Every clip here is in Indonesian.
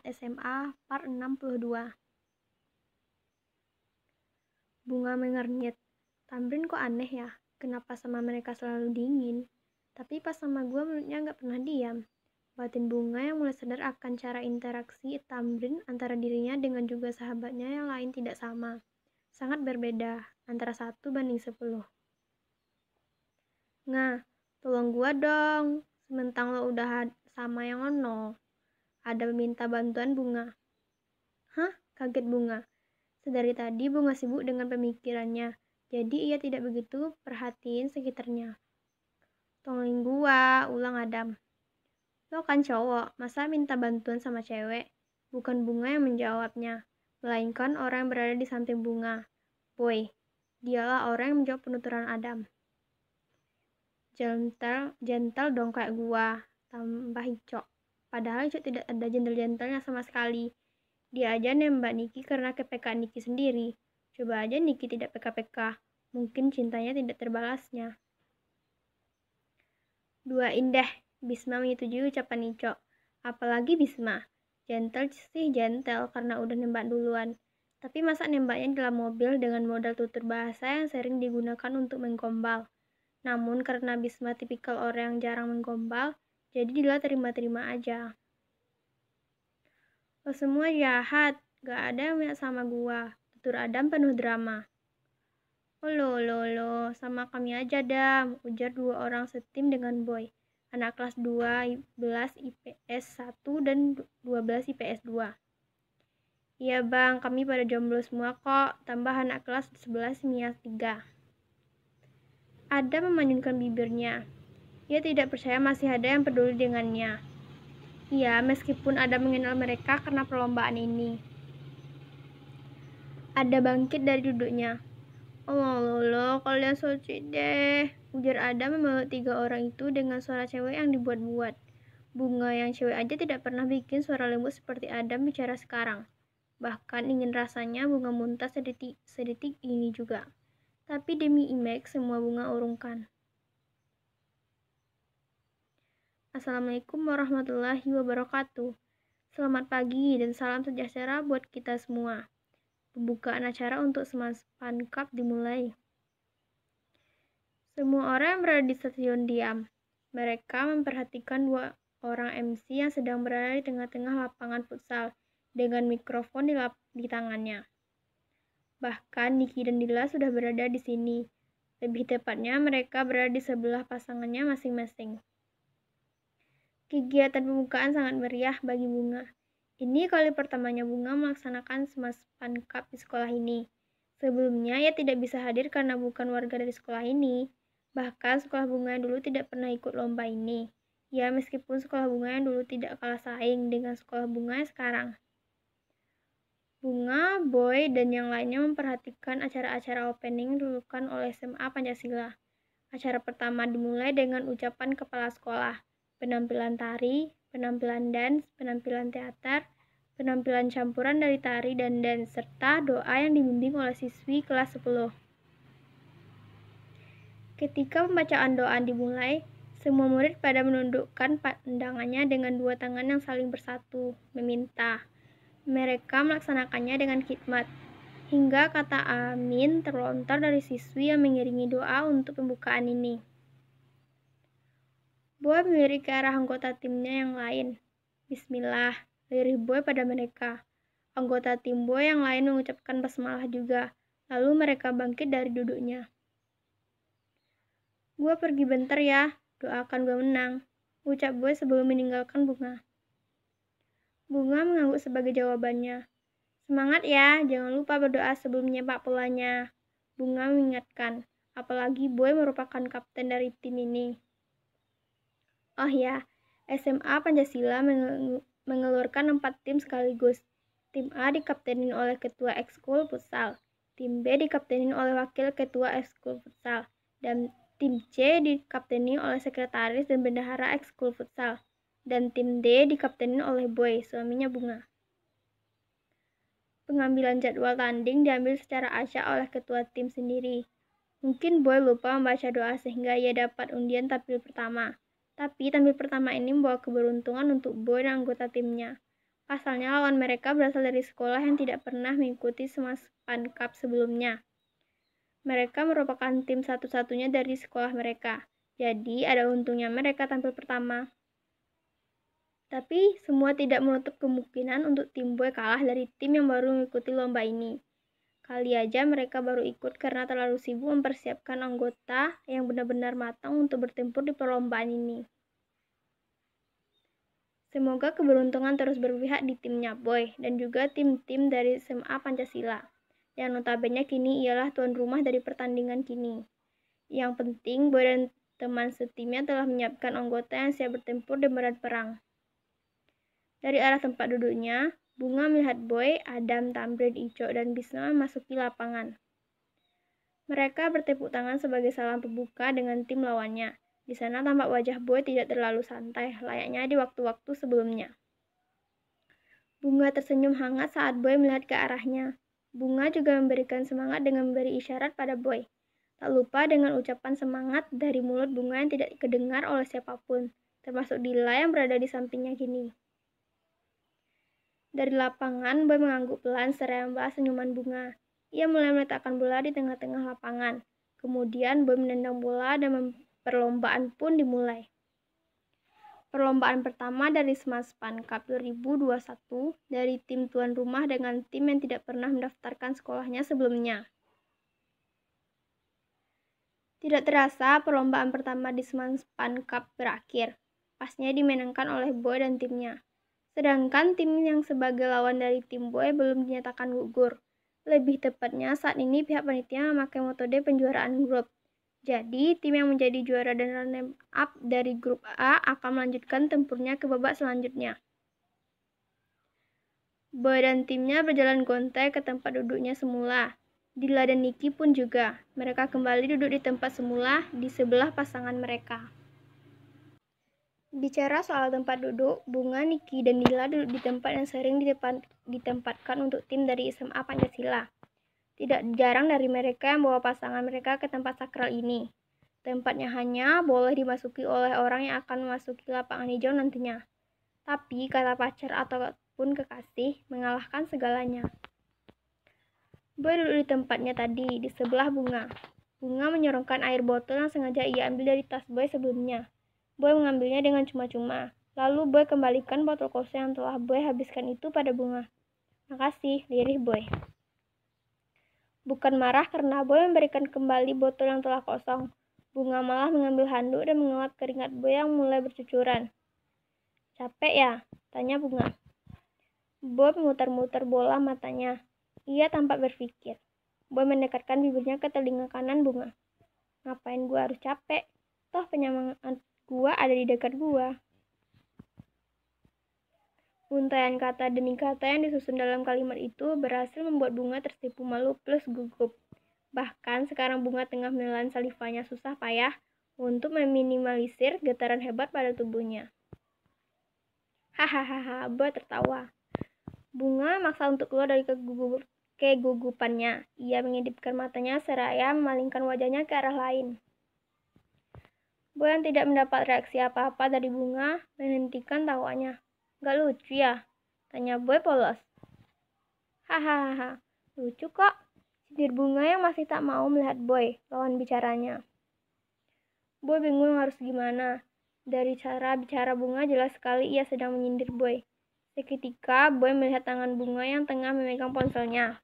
SMA Part 62. Bunga mengernyit. Tamrin kok aneh ya? Kenapa sama mereka selalu dingin? Tapi pas sama gue mulutnya gak pernah diam. Batin Bunga yang mulai sadar akan cara interaksi Tamrin antara dirinya dengan juga sahabatnya yang lain tidak sama. Sangat berbeda, antara 1:10. Nah, tolong gua dong. Sementang lo udah sama yang ono. Ada minta bantuan Bunga. Hah? Kaget Bunga. Sedari tadi Bunga sibuk dengan pemikirannya, jadi ia tidak begitu perhatiin sekitarnya. Tolongin gua, ulang Adam. Lo kan cowok, masa minta bantuan sama cewek? Bukan Bunga yang menjawabnya, melainkan orang yang berada di samping Bunga. Boy, dialah orang yang menjawab penuturan Adam. Gentle dong kayak gua, tambah Icok. Padahal Icok tidak ada gentle-gentlenya sama sekali. Dia aja nembak Niki karena kepekaan Niki sendiri. Coba aja Niki tidak peka-peka, mungkin cintanya tidak terbalasnya. Duain deh, Bisma menyetujui ucapan Icok. Apalagi Bisma. Gentle sih gentle karena udah nembak duluan. Tapi masa nembaknya dalam mobil dengan modal tutur bahasa yang sering digunakan untuk menggombal. Namun karena Bisma tipikal orang yang jarang menggombal, jadi dia terima-terima aja. Lo semua jahat, gak ada yang minat sama gua, tutur Adam penuh drama. Lo, sama kami aja Dam, ujar dua orang setim dengan Boy. Anak kelas 12 IPS 1 dan 12 IPS 2. Iya bang, kami pada jomblo semua kok, tambah anak kelas 11 MIAS 3. Adam memanyunkan bibirnya. Ia tidak percaya masih ada yang peduli dengannya. Iya, meskipun Adam mengenal mereka karena perlombaan ini. Ada bangkit dari duduknya. Oh, kalian suci deh, ujar Adam memeluk 3 orang itu dengan suara cewek yang dibuat-buat. Bunga yang cewek aja tidak pernah bikin suara lembut seperti Adam bicara sekarang. Bahkan ingin rasanya Bunga muntah sedetik ini juga. Tapi demi image semua Bunga urungkan. Assalamualaikum warahmatullahi wabarakatuh. Selamat pagi dan salam sejahtera buat kita semua. Pembukaan acara untuk Semaspan Cup dimulai. Semua orang yang berada di stasiun diam. Mereka memperhatikan dua orang MC yang sedang berada di tengah-tengah lapangan futsal dengan mikrofon di tangannya. Bahkan Niki dan Dila sudah berada di sini. Lebih tepatnya mereka berada di sebelah pasangannya masing-masing. Kegiatan pembukaan sangat meriah bagi Bunga. Ini kali pertamanya Bunga melaksanakan Semaspan Cup di sekolah ini. Sebelumnya ia tidak bisa hadir karena bukan warga dari sekolah ini. Bahkan sekolah Bunga yang dulu tidak pernah ikut lomba ini. Ya, meskipun sekolah Bunga yang dulu tidak kalah saing dengan sekolah Bunga yang sekarang. Bunga, Boy, dan yang lainnya memperhatikan acara-acara opening dilakukan oleh SMA Pancasila. Acara pertama dimulai dengan ucapan kepala sekolah, penampilan tari, penampilan dance, penampilan teater, penampilan campuran dari tari dan dance, serta doa yang dibimbing oleh siswi kelas 10. Ketika pembacaan doa dimulai, semua murid pada menundukkan pandangannya dengan dua tangan yang saling bersatu, meminta. Mereka melaksanakannya dengan khidmat, hingga kata amin terlontar dari siswi yang mengiringi doa untuk pembukaan ini. Boy melirik ke arah anggota timnya yang lain. Bismillah, lirih Boy pada mereka. Anggota tim Boy yang lain mengucapkan basmalah juga, lalu mereka bangkit dari duduknya. Gua pergi bentar ya, doakan gua menang, ucap Boy sebelum meninggalkan Bunga. Bunga mengangguk sebagai jawabannya. Semangat ya, jangan lupa berdoa sebelum menyepak bolanya. Bunga mengingatkan, apalagi Boy merupakan kapten dari tim ini. Oh ya, SMA Pancasila mengeluarkan 4 tim sekaligus. Tim A dikaptenin oleh ketua ekskul futsal, tim B dikaptenin oleh wakil ketua ekskul futsal, dan tim C dikapteni oleh sekretaris dan bendahara ekskul futsal, dan tim D dikaptenin oleh Boy, suaminya Bunga. Pengambilan jadwal tanding diambil secara acak oleh ketua tim sendiri. Mungkin Boy lupa membaca doa sehingga ia dapat undian tampil pertama. Tapi tampil pertama ini membawa keberuntungan untuk Boy dan anggota timnya. Pasalnya lawan mereka berasal dari sekolah yang tidak pernah mengikuti Semaspan Cup sebelumnya. Mereka merupakan tim satu-satunya dari sekolah mereka, jadi ada untungnya mereka tampil pertama. Tapi semua tidak menutup kemungkinan untuk tim Boy kalah dari tim yang baru mengikuti lomba ini. Kali aja mereka baru ikut karena terlalu sibuk mempersiapkan anggota yang benar-benar matang untuk bertempur di perlombaan ini. Semoga keberuntungan terus berpihak di timnya Boy dan juga tim-tim dari SMA Pancasila, yang notabene kini ialah tuan rumah dari pertandingan kini. Yang penting, Boy dan teman setimnya telah menyiapkan anggota yang siap bertempur di medan perang. Dari arah tempat duduknya, Bunga melihat Boy, Adam, Tamrin, Ico, dan Bisma memasuki lapangan. Mereka bertepuk tangan sebagai salam pembuka dengan tim lawannya. Di sana tampak wajah Boy tidak terlalu santai, layaknya di waktu-waktu sebelumnya. Bunga tersenyum hangat saat Boy melihat ke arahnya. Bunga juga memberikan semangat dengan memberi isyarat pada Boy. Tak lupa dengan ucapan semangat dari mulut Bunga yang tidak kedengar oleh siapapun, termasuk Dila yang berada di sampingnya kini. Dari lapangan, Boy mengangguk pelan seraya membahas senyuman Bunga. Ia mulai meletakkan bola di tengah-tengah lapangan. Kemudian Boy menendang bola dan perlombaan pun dimulai. Perlombaan pertama dari Semaspan Cup 2021 dari tim tuan rumah dengan tim yang tidak pernah mendaftarkan sekolahnya sebelumnya. Tidak terasa perlombaan pertama di Semaspan Cup berakhir. Pasnya dimenangkan oleh Boy dan timnya. Sedangkan tim yang sebagai lawan dari tim Boy belum dinyatakan gugur. Lebih tepatnya saat ini pihak panitia memakai metode penjuaraan grup. Jadi, tim yang menjadi juara dan runner-up dari grup A akan melanjutkan tempurnya ke babak selanjutnya. Boy dan timnya berjalan gontai ke tempat duduknya semula. Dila dan Niki pun juga. Mereka kembali duduk di tempat semula di sebelah pasangan mereka. Bicara soal tempat duduk, Bunga, Niki, dan Dila duduk di tempat yang sering ditempatkan untuk tim dari SMA Pancasila. Tidak jarang dari mereka yang bawa pasangan mereka ke tempat sakral ini. Tempatnya hanya boleh dimasuki oleh orang yang akan memasuki lapangan hijau nantinya. Tapi kata pacar ataupun kekasih mengalahkan segalanya. Boy duduk di tempatnya tadi, di sebelah Bunga. Bunga menyorongkan air botol yang sengaja ia ambil dari tas Boy sebelumnya. Boy mengambilnya dengan cuma-cuma. Lalu Boy kembalikan botol kosong yang telah Boy habiskan itu pada Bunga. Makasih, lirih Boy. Bukan marah karena Boy memberikan kembali botol yang telah kosong. Bunga malah mengambil handuk dan mengelap keringat Boy yang mulai bercucuran. Capek ya? Tanya Bunga. Boy memutar-mutar bola matanya. Ia tampak berpikir. Boy mendekatkan bibirnya ke telinga kanan Bunga. Ngapain gua harus capek? Toh penyemangat gua ada di dekat gua. Untaian kata demi kata yang disusun dalam kalimat itu berhasil membuat Bunga tersipu malu plus gugup. Bahkan sekarang Bunga tengah menelan salivanya susah payah untuk meminimalisir getaran hebat pada tubuhnya. Hahaha, Boy tertawa. Bunga maksa untuk keluar dari kegugupannya. Ia mengedipkan matanya seraya memalingkan wajahnya ke arah lain. Boy yang tidak mendapat reaksi apa-apa dari Bunga menghentikan tawanya. Gak lucu ya? Tanya Boy polos. Hahaha, lucu kok. Sindir Bunga yang masih tak mau melihat Boy, lawan bicaranya. Boy bingung harus gimana. Dari cara bicara Bunga jelas sekali ia sedang menyindir Boy. Seketika Boy melihat tangan Bunga yang tengah memegang ponselnya.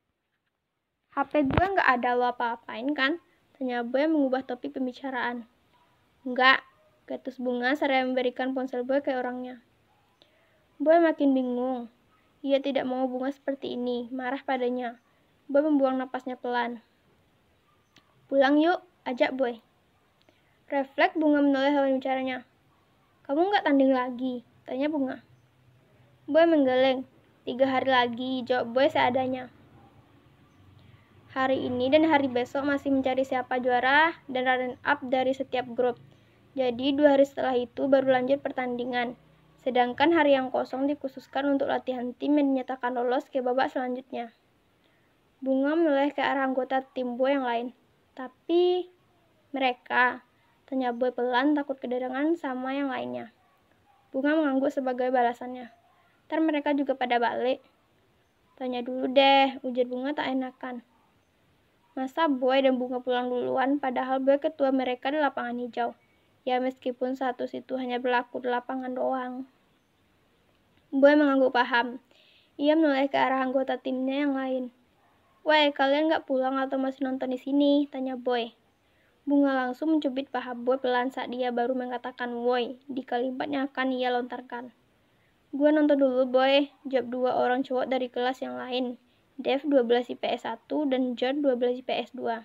HP gue gak ada lo apa-apain kan? Tanya Boy mengubah topik pembicaraan. Enggak, ketus Bunga seraya memberikan ponsel Boy ke orangnya. Boy makin bingung. Ia tidak mau Bunga seperti ini, marah padanya. Boy membuang napasnya pelan. Pulang yuk, ajak Boy. Refleks Bunga menoleh lawan bicaranya. Kamu nggak tanding lagi? Tanya Bunga. Boy menggeleng. 3 hari lagi, jawab Boy seadanya. Hari ini dan hari besok masih mencari siapa juara dan runner up dari setiap grup. Jadi 2 hari setelah itu baru lanjut pertandingan. Sedangkan hari yang kosong dikhususkan untuk latihan tim yang dinyatakan lolos ke babak selanjutnya. Bunga menoleh ke arah anggota tim Boy yang lain. Tapi mereka, tanya Boy pelan takut kedengaran sama yang lainnya. Bunga mengangguk sebagai balasannya. Ntar mereka juga pada balik. Tanya dulu deh, ujar Bunga tak enakan. Masa Boy dan Bunga pulang duluan, padahal Boy ketua mereka di lapangan hijau. Ya meskipun status itu hanya berlaku di lapangan doang. Boy mengangguk paham. Ia menoleh ke arah anggota timnya yang lain. Weh, kalian gak pulang atau masih nonton di sini? Tanya Boy. Bunga langsung mencubit paha Boy pelan saat dia baru mengatakan woi di kalimat yang akan ia lontarkan. Gue nonton dulu Boy, jawab dua orang cowok dari kelas yang lain. Dev 12 IPS 1 dan John 12 IPS 2.